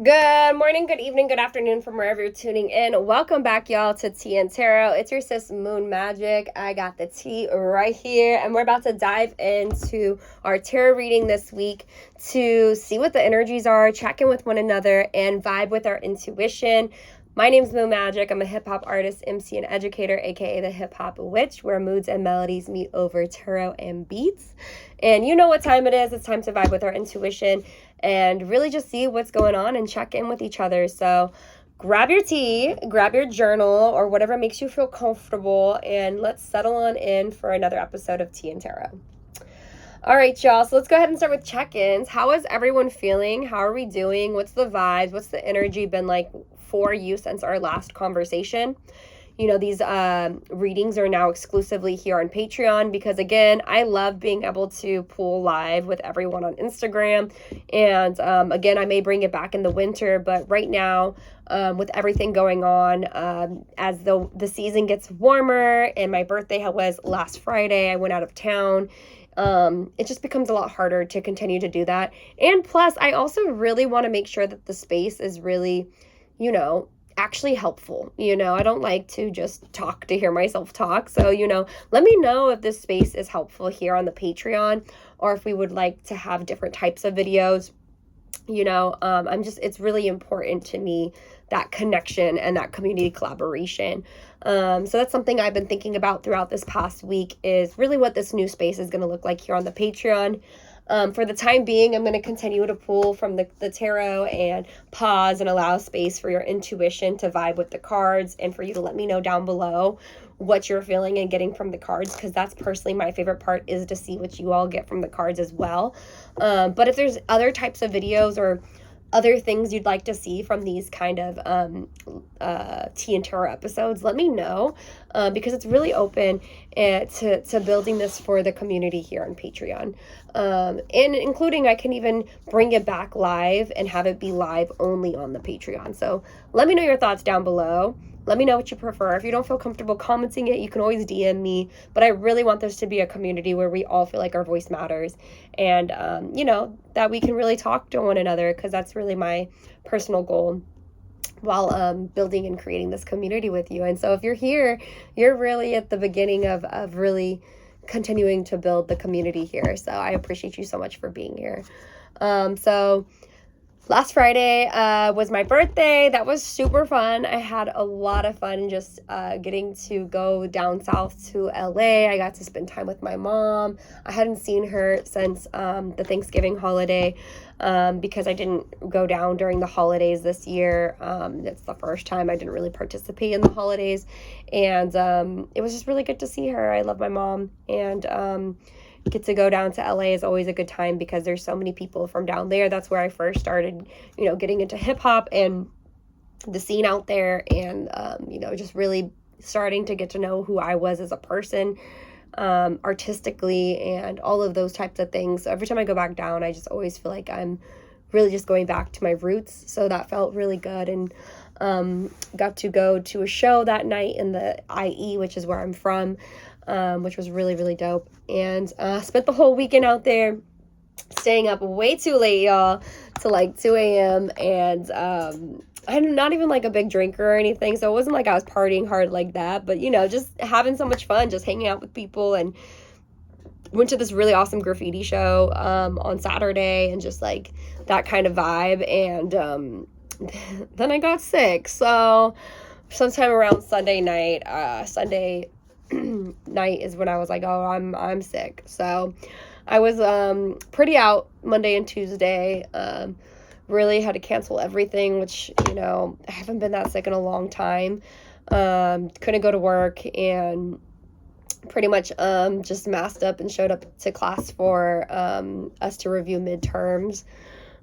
Good morning, good evening, good afternoon from wherever you're tuning in. Welcome back, y'all, to Tea and Tarot. It's your sis, Moon Magic. I got the tea right here, and we're about to dive into our tarot reading this week to see what the energies are, check in with one another, and vibe with our intuition. My name's Moon Magic. I'm a hip-hop artist, MC, and educator, aka the Hip-Hop Witch, where moods and melodies meet over tarot and beats. And you know what time it is. It's time to vibe with our intuition and really just see what's going on and check in with each other. So grab your tea, grab your journal, or whatever makes you feel comfortable, and let's settle on in for another episode of Tea and Tarot. All right, y'all, so let's go ahead and start with check-ins. How is everyone feeling? How are we doing? What's the vibes? What's the energy been like for you since our last conversation? You know, these readings are now exclusively here on Patreon because, again, I love being able to pull live with everyone on Instagram. And, again, I may bring it back in the winter, but right now, with everything going on, as the season gets warmer and my birthday was last Friday, I went out of town. It just becomes a lot harder to continue to do that. And plus, I also really want to make sure that the space is really, actually helpful. I don't like to just talk to hear myself talk. So, let me know if this space is helpful here on the Patreon, or if we would like to have different types of videos. It's really important to me, that connection and that community collaboration. So that's something I've been thinking about throughout this past week, is really what this new space is going to look like here on the Patreon. For the time being, I'm going to continue to pull from the tarot and pause and allow space for your intuition to vibe with the cards, and for you to let me know down below what you're feeling and getting from the cards, because that's personally my favorite part, is to see what you all get from the cards as well. But if there's other types of videos or other things you'd like to see from these kind of tea and tarot episodes, let me know, because it's really open to building this for the community here on Patreon, and including, I can even bring it back live and have it be live only on the Patreon. So let me know your thoughts down below. Let me know what you prefer. If you don't feel comfortable commenting it, you can always DM me. But I really want this to be a community where we all feel like our voice matters, and, that we can really talk to one another, because that's really my personal goal while building and creating this community with you. And so if you're here, you're really at the beginning of really continuing to build the community here. So I appreciate you so much for being here. So last Friday was my birthday. That was super fun. I had a lot of fun just getting to go down south to LA. I got to spend time with my mom. I hadn't seen her since the Thanksgiving holiday, because I didn't go down during the holidays this year. It's the first time I didn't really participate in the holidays. And it was just really good to see her. I love my mom. And get to go down to LA is always a good time, because there's so many people from down there. That's where I first started, getting into hip hop and the scene out there, and, just really starting to get to know who I was as a person, artistically, and all of those types of things. So every time I go back down, I just always feel like I'm really just going back to my roots. So that felt really good. And got to go to a show that night in the IE, which is where I'm from, which was really, really dope. And spent the whole weekend out there, staying up way too late, y'all, to like 2 a.m. And I'm not even like a big drinker or anything, so it wasn't like I was partying hard like that, but just having so much fun, just hanging out with people. And went to this really awesome graffiti show on Saturday, and just like that kind of vibe. And then I got sick, so sometime around Sunday night night is when I was like, oh, I'm sick. So I was pretty out Monday and Tuesday. Really had to cancel everything, which, I haven't been that sick in a long time. Couldn't go to work, and pretty much just masked up and showed up to class for us to review midterms,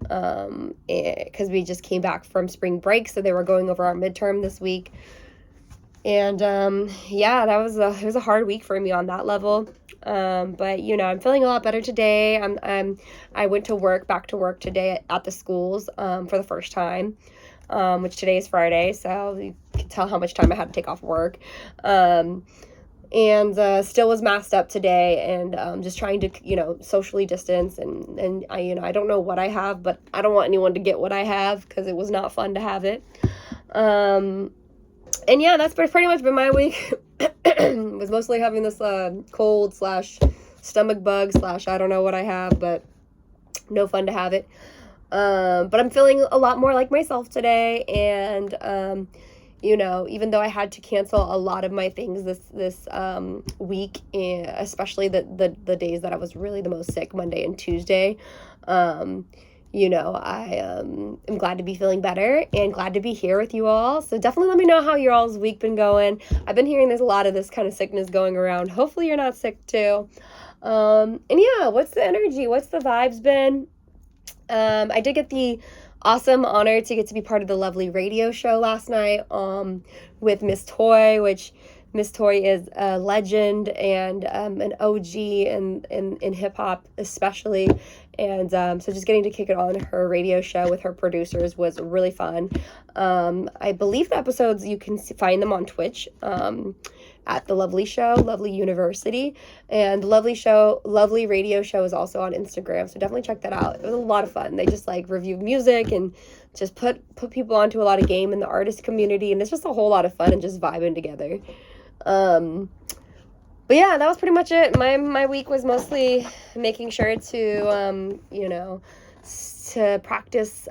because we just came back from spring break, so they were going over our midterm this week. And it was a hard week for me on that level. But I'm feeling a lot better today. I went back to work today at the schools for the first time, which today is Friday, so you can tell how much time I had to take off work. and still was masked up today, and just trying to socially distance, and I don't know what I have, but I don't want anyone to get what I have because it was not fun to have it. And yeah, that's pretty much been my week. Was mostly having this cold / stomach bug / I don't know what I have, but no fun to have it. But I'm feeling a lot more like myself today, and even though I had to cancel a lot of my things this week, and especially the days that I was really the most sick, Monday and Tuesday, I am glad to be feeling better and glad to be here with you all. So definitely let me know how your all's week been going. I've been hearing there's a lot of this kind of sickness going around. Hopefully you're not sick too. And yeah, what's the energy? What's the vibes been? I did get the awesome honor to get to be part of the lovely radio show last night with Miss Toy, which Miss Toy is a legend and an OG in hip-hop especially, and so just getting to kick it on her radio show with her producers was really fun. I believe the episodes, you can find them on Twitch at the Lovely Show, Lovely University, and Lovely Radio Show is also on Instagram, so definitely check that out. It was a lot of fun. They just review music and just put people onto a lot of game in the artist community, and it's just a whole lot of fun and just vibing together. But yeah, that was pretty much it. My week was mostly making sure to to practice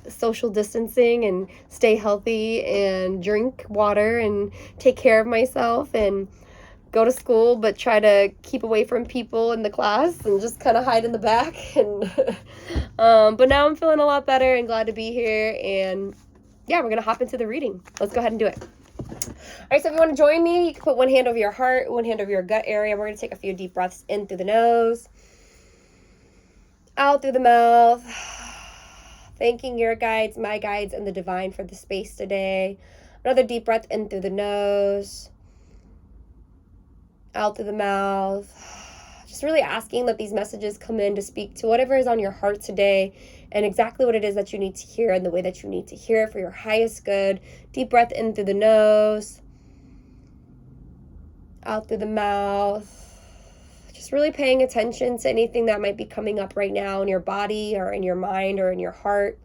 social distancing and stay healthy and drink water and take care of myself and go to school, but try to keep away from people in the class and just kind of hide in the back. And but now I'm feeling a lot better and glad to be here. And yeah, we're gonna hop into the reading. Let's go ahead and do it. All right, so if you want to join me, you can put one hand over your heart, one hand over your gut area. We're going to take a few deep breaths in through the nose, out through the mouth, thanking your guides, my guides, and the divine for the space today. Another deep breath in through the nose, out through the mouth. Just really asking that these messages come in to speak to whatever is on your heart today and exactly what it is that you need to hear and the way that you need to hear it for your highest good. Deep breath in through the nose, out through the mouth. Just really paying attention to anything that might be coming up right now in your body or in your mind or in your heart.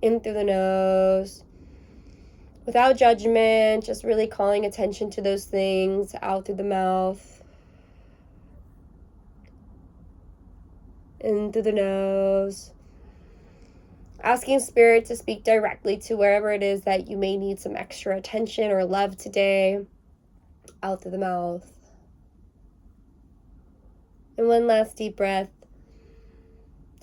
In through the nose, without judgment, just really calling attention to those things. Out through the mouth, in through the nose. Asking Spirit to speak directly to wherever it is that you may need some extra attention or love today. Out through the mouth. And one last deep breath.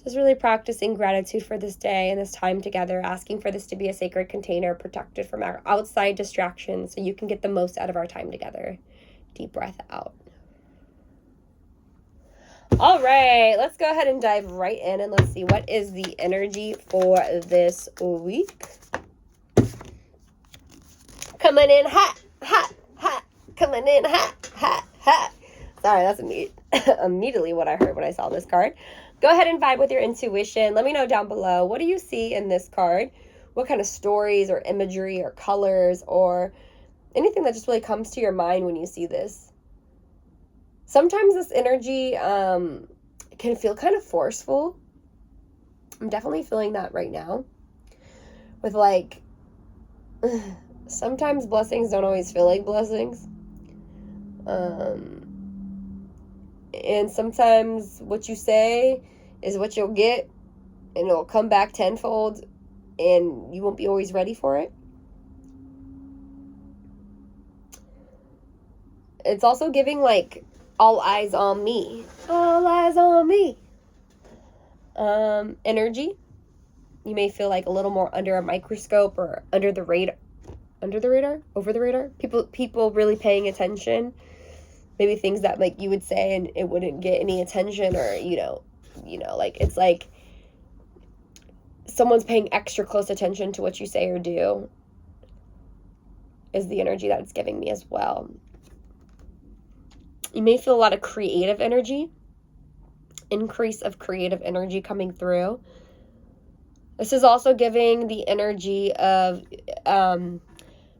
Just really practicing gratitude for this day and this time together, asking for this to be a sacred container protected from our outside distractions so you can get the most out of our time together. Deep breath out. All right, let's go ahead and dive right in and let's see what is the energy for this week. Coming in hot, hot, hot. Coming in hot, hot, hot. Sorry, that's immediately what I heard when I saw this card. Go ahead and vibe with your intuition. Let me know down below, what do you see in this card? What kind of stories or imagery or colors or anything that just really comes to your mind when you see this? Sometimes this energy can feel kind of forceful. I'm definitely feeling that right now. With sometimes blessings don't always feel like blessings. And sometimes what you say is what you'll get, and it'll come back tenfold, and you won't be always ready for it. It's also giving all eyes on me. All eyes on me. Energy. You may feel a little more under a microscope or under the radar. Under the radar? Over the radar? People really paying attention. Maybe things that you would say and it wouldn't get any attention, or it's like someone's paying extra close attention to what you say or do is the energy that it's giving me as well. You may feel a lot of creative energy, increase of creative energy coming through. This is also giving the energy of, and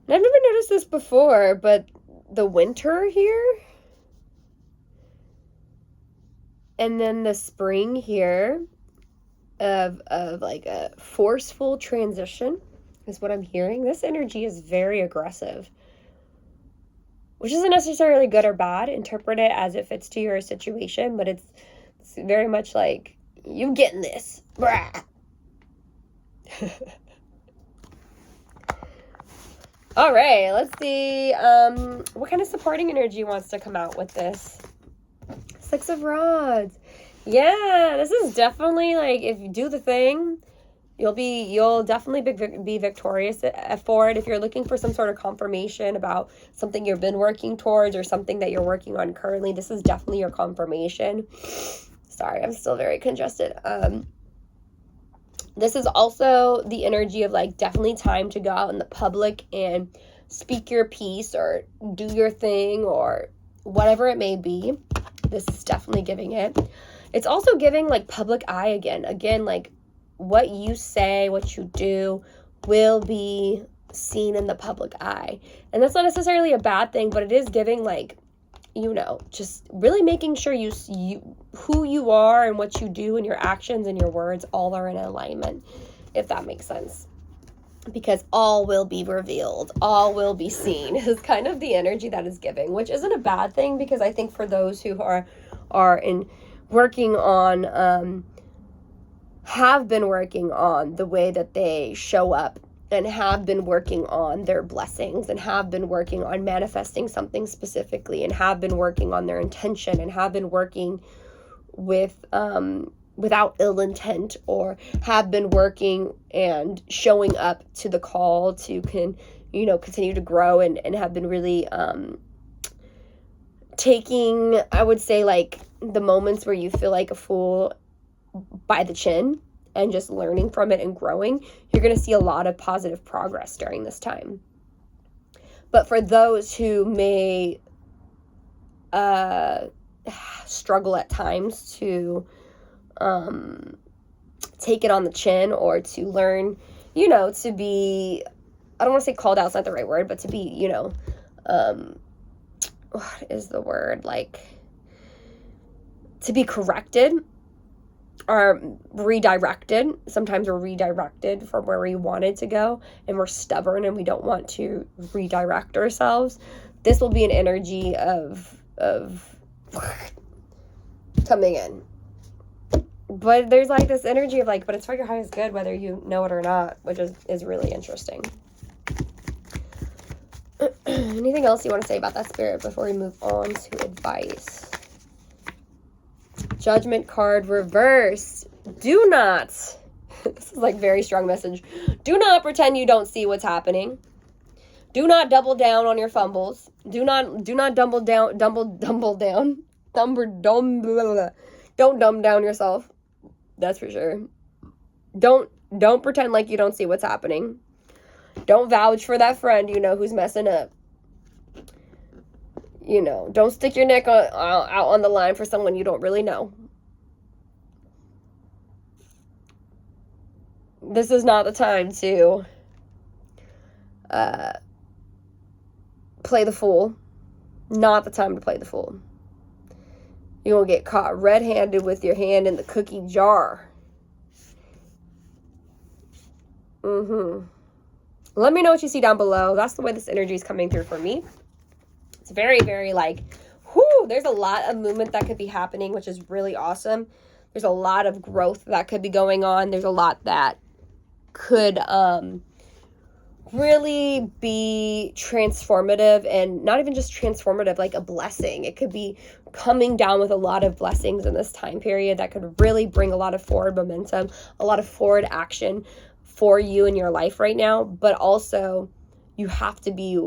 I've never noticed this before, but the winter here, And then the spring here of like a forceful transition is what I'm hearing. This energy is very aggressive, which isn't necessarily good or bad. Interpret it as it fits to your situation, but it's very much like, you getting this. Brah. All right, let's see what kind of supporting energy wants to come out with this. Six of Rods. Yeah, this is definitely like, if you do the thing, you'll definitely be victorious for it. If you're looking for some sort of confirmation about something you've been working towards or something that you're working on currently, this is definitely your confirmation. Sorry, I'm still very congested. This is also the energy of like, definitely time to go out in the public and speak your piece or do your thing or whatever it may be. This is definitely giving it. It's also giving like public eye again. Again, like what you say, what you do will be seen in the public eye. And that's not necessarily a bad thing, but it is giving like, you know, just really making sure you who you are and what you do and your actions and your words all are in alignment, if that makes sense. Because all will be revealed, all will be seen is kind of the energy that is giving, which isn't a bad thing, because I think for those who are in working on, have been working on the way that they show up and have been working on their blessings and have been working on manifesting something specifically and have been working on their intention and have been working with without ill intent, or have been working and showing up to the call to continue to grow and have been really taking, I would say, like the moments where you feel like a fool by the chin and just learning from it and growing, you're going to see a lot of positive progress during this time. But for those who may struggle at times to take it on the chin, or to learn, to be, I don't want to say called out, it's not the right word, but to be, what is the word, like to be corrected or redirected. Sometimes we're redirected from where we wanted to go and we're stubborn and we don't want to redirect ourselves. This will be an energy of coming in. But there's like this energy of like, but it's for your highest good, whether you know it or not, which is really interesting. Anything else you want to say about that, Spirit, before we move on to advice? Judgment card reverse. Do not, this is like very strong message. Do not pretend you don't see what's happening. Do not double down on your fumbles. Do not dumble down. Don't dumb down yourself. That's for sure. Don't pretend like you don't see what's happening. Don't vouch for that friend, who's messing up. Don't stick your neck out on the line for someone you don't really know. This is not the time to play the fool. Not the time to play the fool. You won't get caught red-handed with your hand in the cookie jar. Let me know what you see down below. That's the way this energy is coming through for me. It's very, very like, there's a lot of movement that could be happening, which is really awesome. There's a lot of growth that could be going on. There's a lot that could really be transformative, and not even just transformative, like a blessing. It could be coming down with a lot of blessings in this time period that could really bring a lot of forward momentum, a lot of forward action for you in your life right now. But also, you have to be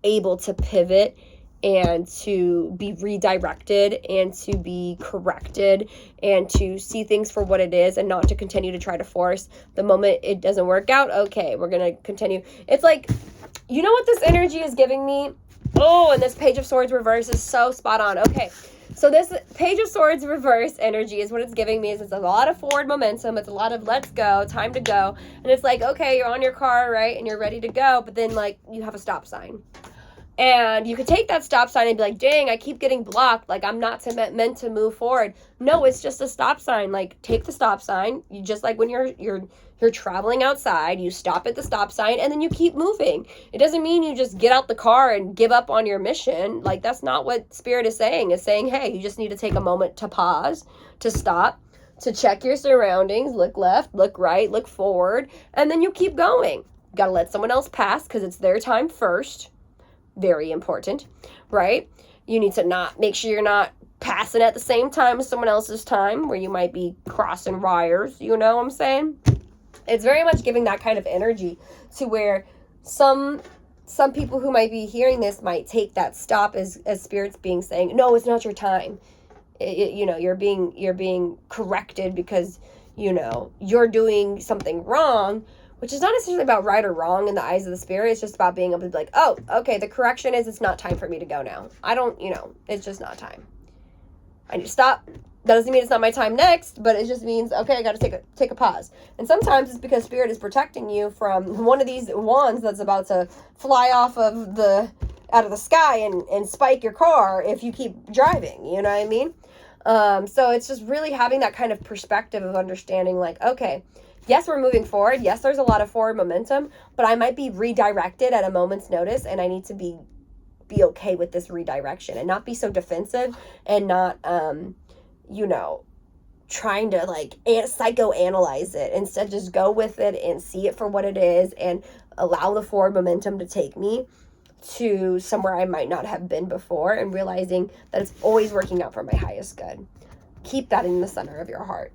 able to pivot and to be redirected and to be corrected and to see things for what it is, and not to continue to try to force. The moment it doesn't work out, okay, we're going to continue. It's like, what this energy is giving me? Oh, and this Page of Swords reverse is so spot on. Okay, so this Page of Swords reverse energy is what it's giving me. Is it's a lot of forward momentum. It's a lot of let's go, time to go. And it's like, okay, you're on your car, right? And you're ready to go, but then like you have a stop sign. And you could take that stop sign and be like, dang, I keep getting blocked. Like, I'm not meant to move forward. No, it's just a stop sign. Like, take the stop sign. You just like when you're traveling outside, you stop at the stop sign and then you keep moving. It doesn't mean you just get out the car and give up on your mission. Like, that's not what Spirit is saying. It's saying, hey, you just need to take a moment to pause, to stop, to check your surroundings, look left, look right, look forward, and then you keep going. You got to let someone else pass because it's their time first. Very important, right? You need to not make sure you're not passing at the same time as someone else's time where you might be crossing wires, you know what I'm saying? It's very much giving that kind of energy to where some people who might be hearing this might take that stop as Spirit's being saying, no, it's not your time. You know, you're being corrected because, you know, you're doing something wrong, which is not necessarily about right or wrong in the eyes of the Spirit. It's just about being able to be like, oh, okay, the correction is it's not time for me to go now. I don't, you know, it's just not time. I need to stop. That doesn't mean it's not my time next, but it just means, okay, I got to take a pause. And sometimes it's because Spirit is protecting you from one of these wands that's about to fly off of out of the sky and spike your car if you keep driving, you know what I mean? So it's just really having that kind of perspective of understanding, like, okay, yes, we're moving forward. Yes, there's a lot of forward momentum, but I might be redirected at a moment's notice, and I need to be okay with this redirection and not be so defensive and not, you know, trying to like psychoanalyze it. Instead, just go with it and see it for what it is and allow the forward momentum to take me to somewhere I might not have been before, and realizing that it's always working out for my highest good. Keep that in the center of your heart.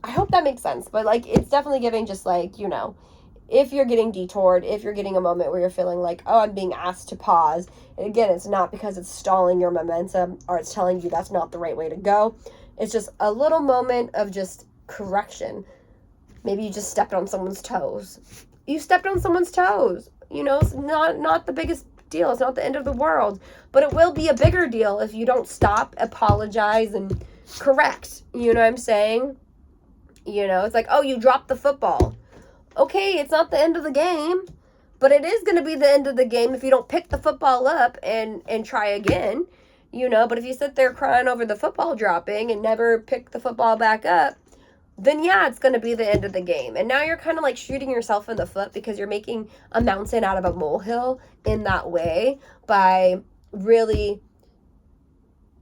I hope that makes sense, but like, it's definitely giving just like, you know, if you're getting detoured, if you're getting a moment where you're feeling like, oh, I'm being asked to pause, and again, it's not because it's stalling your momentum or it's telling you that's not the right way to go. It's just a little moment of just correction. Maybe you just stepped on someone's toes. You stepped on someone's toes. You know, it's not the biggest deal. It's not the end of the world, but it will be a bigger deal if you don't stop, apologize, and correct. You know what I'm saying? You know, it's like, oh, you dropped the football. Okay, it's not the end of the game, but it is going to be the end of the game if you don't pick the football up and try again, you know. But if you sit there crying over the football dropping and never pick the football back up, then yeah, it's going to be the end of the game. And now you're kind of like shooting yourself in the foot because you're making a mountain out of a molehill in that way by really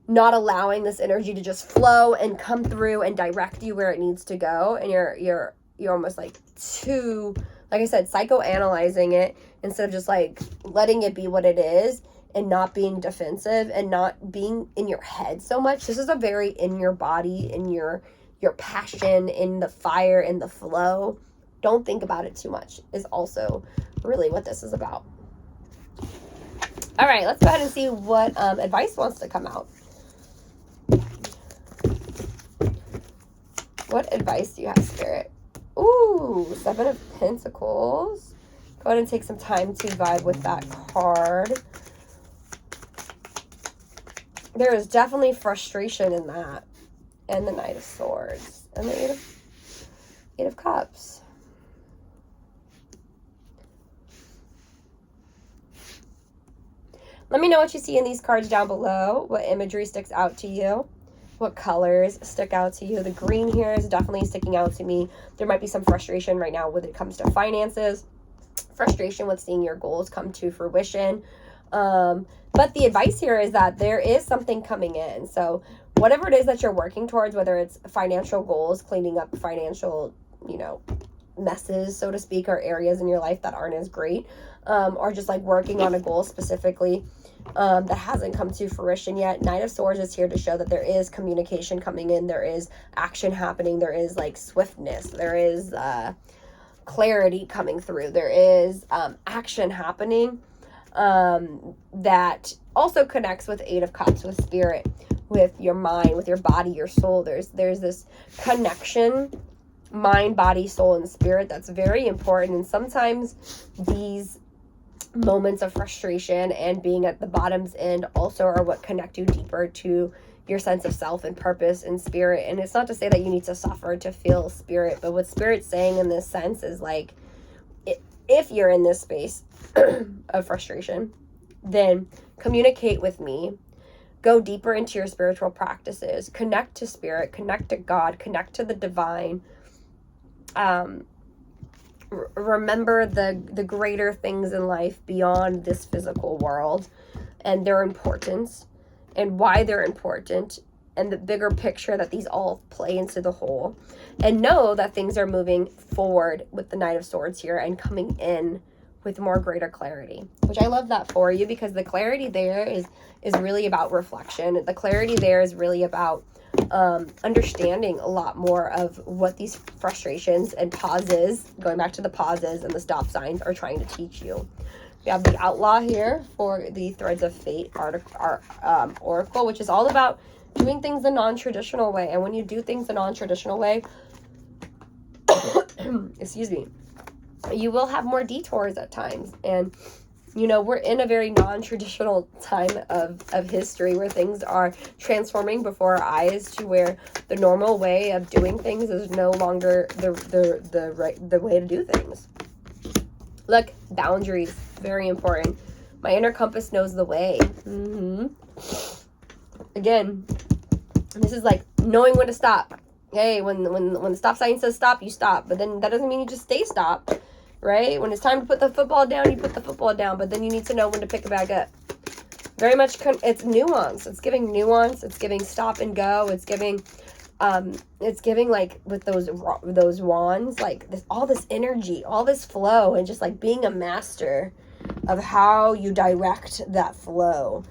not allowing this energy to just flow and come through and direct you where it needs to go. And you're almost like like I said, psychoanalyzing it instead of just like letting it be what it is and not being defensive and not being in your head so much. This is a very in your body, in your passion, in the fire, in the flow. Don't think about it too much is also really what this is about. All right, let's go ahead and see what advice wants to come out. What advice do you have, Spirit? Ooh, 7 of Pentacles. Go ahead and take some time to vibe with that card. There is definitely frustration in that. And the Knight of Swords. And the Eight of Cups. Let me know what you see in these cards down below. What imagery sticks out to you. What colors stick out to you. The green here is definitely sticking out to me. There might be some frustration right now when it comes to finances. Frustration with seeing your goals come to fruition. But the advice here is that there is something coming in. So whatever it is that you're working towards, whether it's financial goals, cleaning up financial, you know, messes, so to speak, or areas in your life that aren't as great, or just like working on a goal specifically that hasn't come to fruition yet. Knight of Swords is here to show that there is communication coming in. There is action happening. There is like swiftness. There is clarity coming through. There is action happening that also connects with Eight of Cups, with spirit, with your mind, with your body, your soul. There's this connection, mind, body, soul, and spirit that's very important. And sometimes these moments of frustration and being at the bottom's end also are what connect you deeper to your sense of self and purpose and spirit. And it's not to say that you need to suffer to feel spirit, but what spirit's saying in this sense is like, if you're in this space of frustration, then communicate with me. Go deeper into your spiritual practices. Connect to spirit, connect to God, connect to the divine. Remember the greater things in life beyond this physical world and their importance and why they're important and the bigger picture that these all play into the whole. And know that things are moving forward with the Knight of Swords here and coming in with more greater clarity, which I love that for you, because the clarity there is really about reflection. The clarity there is really about understanding a lot more of what these frustrations and pauses, going back to the pauses and the stop signs, are trying to teach you. We have the Outlaw here for the Threads of Fate oracle, which is all about doing things the non-traditional way. And when you do things the non-traditional way, excuse me, you will have more detours at times. And you know, we're in a very non-traditional time of history where things are transforming before our eyes, to where the normal way of doing things is no longer the way to do things. Look, boundaries, very important. My inner compass knows the way. Again, this is like knowing when to stop. Hey, when the stop sign says stop, you stop. But then that doesn't mean you just stay stopped. Right? When it's time to put the football down, you put the football down, but then you need to know when to pick it back up. Very much, it's nuance. It's giving nuance. It's giving stop and go. It's giving like with those wands, like all this energy, all this flow, and just like being a master of how you direct that flow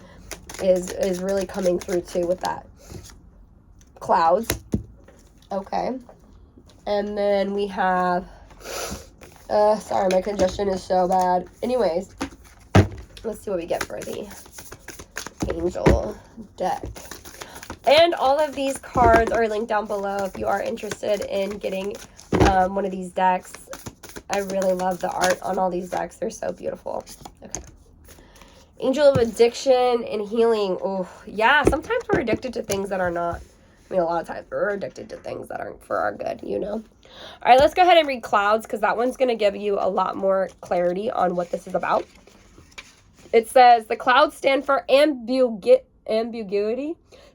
is really coming through too with that. Clouds. Okay. And then we have... sorry, my congestion is so bad. Anyways, let's see what we get for the Angel deck. And all of these cards are linked down below if you are interested in getting one of these decks. I really love the art on all these decks. They're so beautiful. Okay. Angel of Addiction and Healing. Oh, yeah. Sometimes we're addicted to things that are not. I mean, a lot of times we're addicted to things that aren't for our good, you know? All right, let's go ahead and read Clouds, because that one's going to give you a lot more clarity on what this is about. It says, the clouds stand for ambiguity,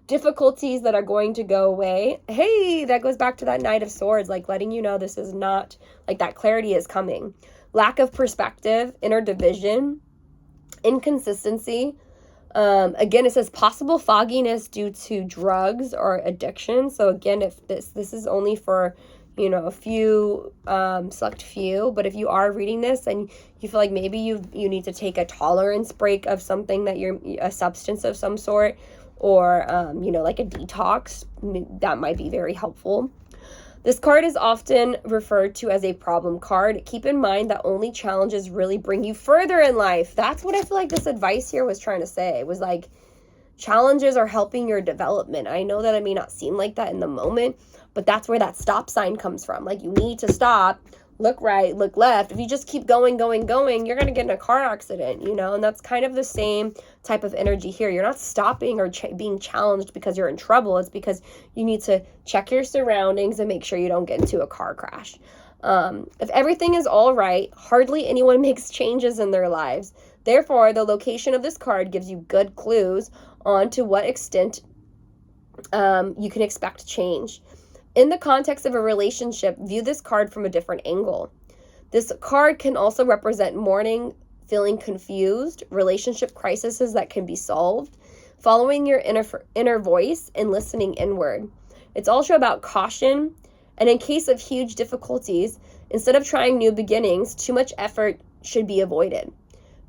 difficulties that are going to go away. Hey, that goes back to that Knight of Swords, like letting you know this is not, like that clarity is coming. Lack of perspective, inner division, inconsistency. Again, it says possible fogginess due to drugs or addiction. So again, if this is only for, you know, a few, select few, but if you are reading this and you feel like maybe you need to take a tolerance break of something, that you're a substance of some sort, or, you know, like a detox, that might be very helpful. This card is often referred to as a problem card. Keep in mind that only challenges really bring you further in life. That's what I feel like this advice here was trying to say. It was like, challenges are helping your development. I know that it may not seem like that in the moment, but that's where that stop sign comes from. Like, you need to stop, look right, look left. If you just keep going, you're going to get in a car accident, you know? And that's kind of the same type of energy here. You're not stopping or being challenged because you're in trouble. It's because you need to check your surroundings and make sure you don't get into a car crash. If everything is all right, hardly anyone makes changes in their lives. Therefore, the location of this card gives you good clues on to what extent you can expect change. In the context of a relationship, view this card from a different angle. This card can also represent mourning, feeling confused, relationship crises that can be solved, following your inner voice, and listening inward. It's also about caution, and in case of huge difficulties, instead of trying new beginnings, too much effort should be avoided.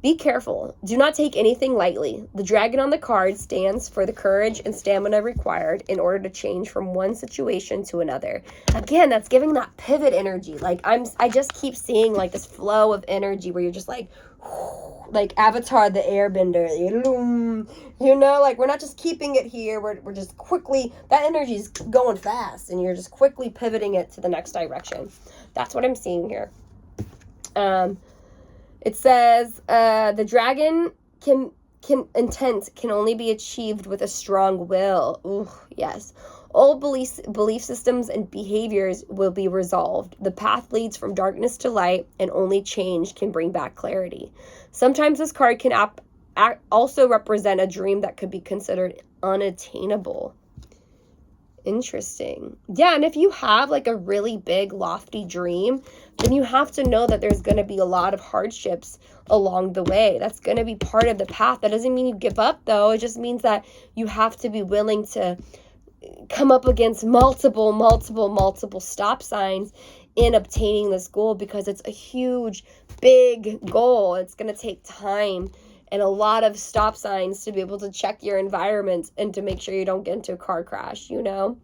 Be careful. Do not take anything lightly. The dragon on the card stands for the courage and stamina required in order to change from one situation to another. Again, that's giving that pivot energy. Like, I just keep seeing like this flow of energy where you're just like Avatar the Airbender, you know, like we're not just keeping it here. We're just quickly, that energy is going fast, and you're just quickly pivoting it to the next direction. That's what I'm seeing here. It says, the dragon intent can only be achieved with a strong will. Ooh, yes. All belief systems and behaviors will be resolved. The path leads from darkness to light, and only change can bring back clarity. Sometimes this card can also represent a dream that could be considered unattainable. Interesting. Yeah, and if you have like a really big, lofty dream, then you have to know that there's going to be a lot of hardships along the way. That's going to be part of the path. That doesn't mean you give up, though. It just means that you have to be willing to come up against multiple stop signs in obtaining this goal, because it's a huge, big goal. It's going to take time and a lot of stop signs to be able to check your environment and to make sure you don't get into a car crash, you know?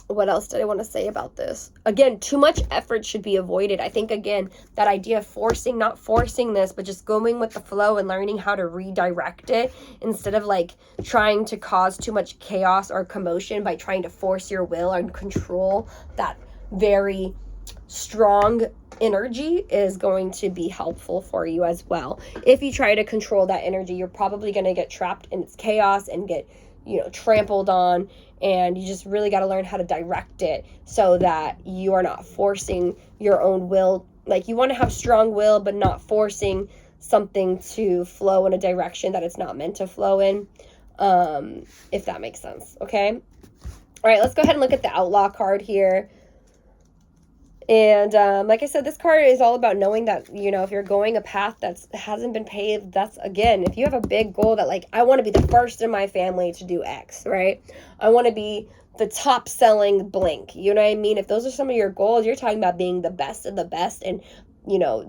What else did I want to say about this? Again, too much effort should be avoided. I think, again, that idea of not forcing this, but just going with the flow and learning how to redirect it instead of like trying to cause too much chaos or commotion by trying to force your will and control that very strong energy is going to be helpful for you as well. If you try to control that energy, you're probably going to get trapped in its chaos and get, trampled on, and you just really got to learn how to direct it so that you are not forcing your own will. Like, you want to have strong will, but not forcing something to flow in a direction that it's not meant to flow in, if that makes sense, okay? All right, let's go ahead and look at the Outlaw card here. And like I said, this card is all about knowing that, if you're going a path that hasn't been paved, that's, again, if you have a big goal that, like, I want to be the first in my family to do X, right? I want to be the top selling blank, you know what I mean? If those are some of your goals, you're talking about being the best of the best and,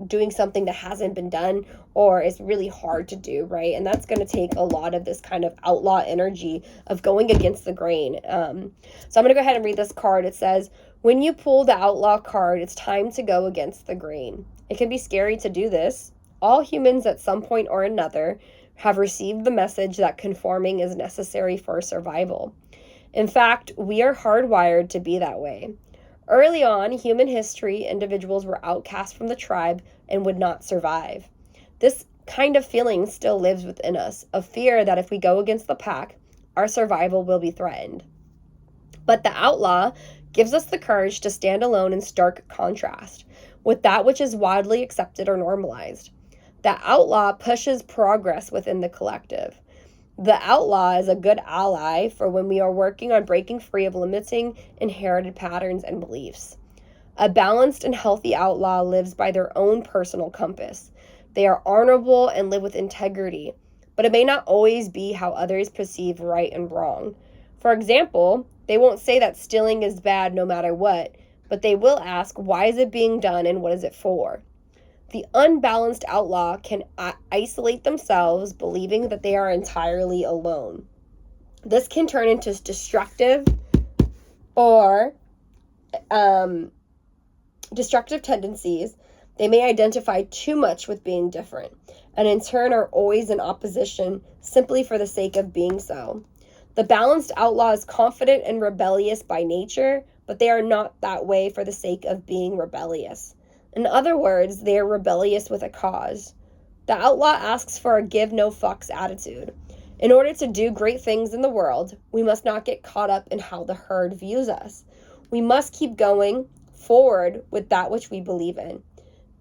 doing something that hasn't been done or is really hard to do, right? And that's going to take a lot of this kind of outlaw energy of going against the grain. So I'm going to go ahead and read this card. It says, when you pull the Outlaw card, it's time to go against the grain. It can be scary to do this. All humans at some point or another have received the message that conforming is necessary for survival. In fact, we are hardwired to be that way. Early on, human history, individuals were outcast from the tribe and would not survive. This kind of feeling still lives within us, a fear that if we go against the pack, our survival will be threatened. But the Outlaw gives us the courage to stand alone in stark contrast with that which is widely accepted or normalized. The Outlaw pushes progress within the collective. The Outlaw is a good ally for when we are working on breaking free of limiting inherited patterns and beliefs. A balanced and healthy outlaw lives by their own personal compass. They are honorable and live with integrity, but it may not always be how others perceive right and wrong. For example, they won't say that stealing is bad no matter what, but they will ask, why is it being done and what is it for? The unbalanced outlaw can isolate themselves, believing that they are entirely alone. This can turn into destructive or destructive tendencies. They may identify too much with being different, and in turn are always in opposition simply for the sake of being so. The balanced outlaw is confident and rebellious by nature, but they are not that way for the sake of being rebellious. In other words, they are rebellious with a cause. The outlaw asks for a give no fucks attitude. In order to do great things in the world, we must not get caught up in how the herd views us. We must keep going forward with that which we believe in.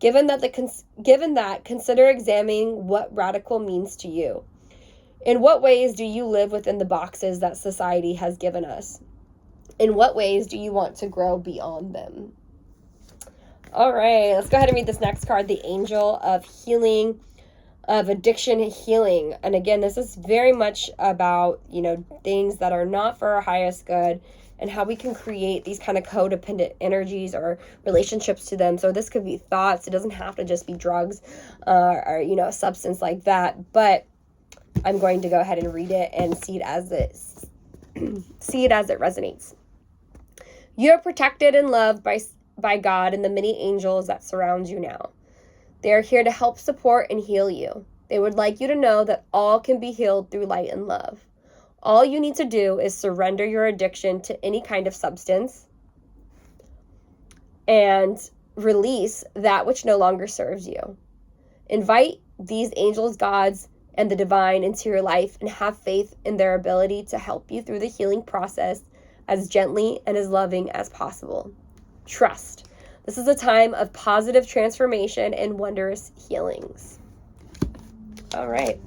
Given that, consider examining what radical means to you. In what ways do you live within the boxes that society has given us? In what ways do you want to grow beyond them? All right, let's go ahead and read this next card, the Angel of Healing, of Addiction Healing. And again, this is very much about, things that are not for our highest good and how we can create these kind of codependent energies or relationships to them. So this could be thoughts. It doesn't have to just be drugs or a substance like that. But I'm going to go ahead and read it and see it as it resonates. You are protected and loved by God and the many angels that surround you now. They are here to help support and heal you. They would like you to know that all can be healed through light and love. All you need to do is surrender your addiction to any kind of substance and release that which no longer serves you. Invite these angels, gods, and the divine into your life and have faith in their ability to help you through the healing process as gently and as loving as possible. Trust. This is a time of positive transformation and wondrous healings. All right.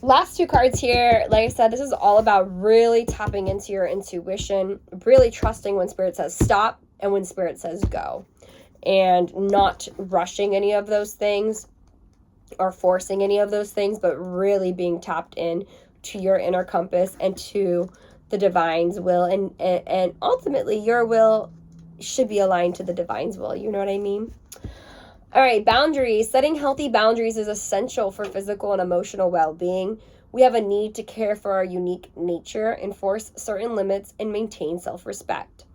Last two cards here, like I said, this is all about really tapping into your intuition, really trusting when Spirit says stop and when Spirit says go, and not rushing any of those things or forcing any of those things, but really being tapped in to your inner compass and to the divine's will, and ultimately your will should be aligned to the divine's will. You know what I mean? All right, boundaries. Setting healthy boundaries is essential for physical and emotional well-being. We have a need to care for our unique nature, enforce certain limits, and maintain self-respect.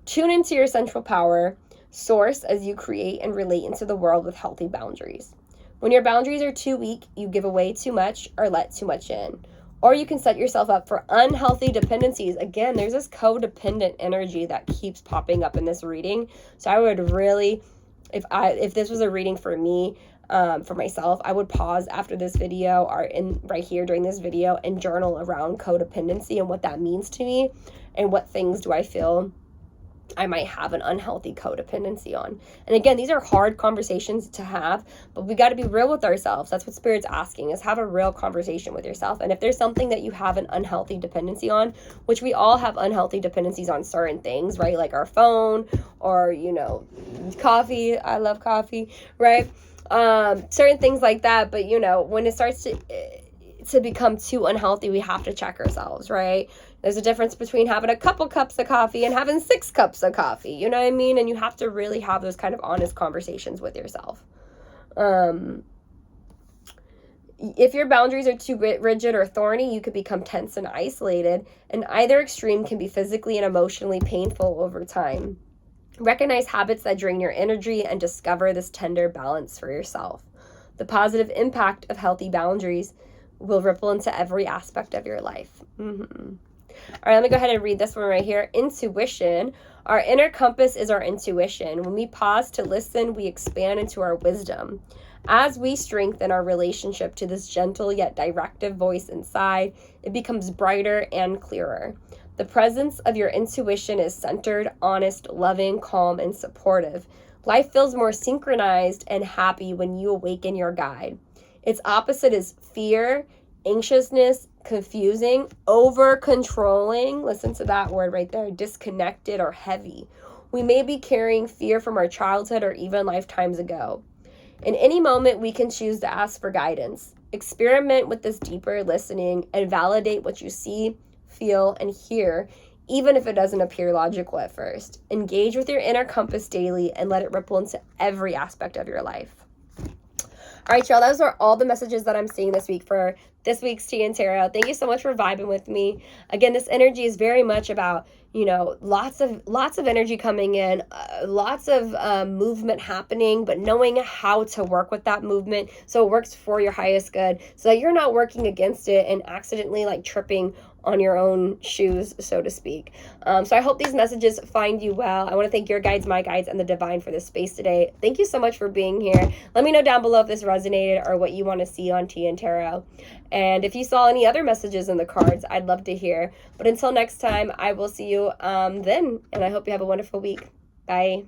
Tune into your central power source as you create and relate into the world with healthy boundaries. When your boundaries are too weak, you give away too much or let too much in. Or you can set yourself up for unhealthy dependencies. Again, there's this codependent energy that keeps popping up in this reading. So I would really, if this was a reading for me, for myself, I would pause after this video or right here during this video and journal around codependency and what that means to me and what things do I feel I might have an unhealthy codependency on. And again, these are hard conversations to have, but we got to be real with ourselves. That's what Spirit's asking, is have a real conversation with yourself. And if there's something that you have an unhealthy dependency on, which we all have unhealthy dependencies on certain things, right? Like our phone or, coffee. I love coffee, right? Certain things like that. But, when it starts to become too unhealthy, we have to check ourselves, right? There's a difference between having a couple cups of coffee and having 6 cups of coffee. You know what I mean? And you have to really have those kind of honest conversations with yourself. If your boundaries are too rigid or thorny, you could become tense and isolated. And either extreme can be physically and emotionally painful over time. Recognize habits that drain your energy and discover this tender balance for yourself. The positive impact of healthy boundaries will ripple into every aspect of your life. All right, let me go ahead and read this one right here. Intuition. Our inner compass is our intuition. When we pause to listen, we expand into our wisdom. As we strengthen our relationship to this gentle yet directive voice inside, it becomes brighter and clearer. The presence of your intuition is centered, honest, loving, calm, and supportive. Life feels more synchronized and happy when you awaken your guide. Its opposite is fear, anxiousness, confusing, over-controlling. Listen to that word right there. Disconnected or heavy. We may be carrying fear from our childhood or even lifetimes ago. In any moment, we can choose to ask for guidance. Experiment with this deeper listening and validate what you see, feel, and hear, even if it doesn't appear logical at first. Engage with your inner compass daily and let it ripple into every aspect of your life. All right, y'all, those are all the messages that I'm seeing this week for this week's Tea and Tarot. Thank you so much for vibing with me. Again, this energy is very much about, lots of energy coming in, lots of movement happening, but knowing how to work with that movement so it works for your highest good, so that you're not working against it and accidentally tripping on your own shoes, so to speak. So I hope these messages find you well. I want to thank your guides, my guides, and the divine for this space today. Thank you so much for being here. Let me know down below if this resonated or what you want to see on Tea and Tarot. And if you saw any other messages in the cards, I'd love to hear. But until next time, I will see you then. And I hope you have a wonderful week. Bye.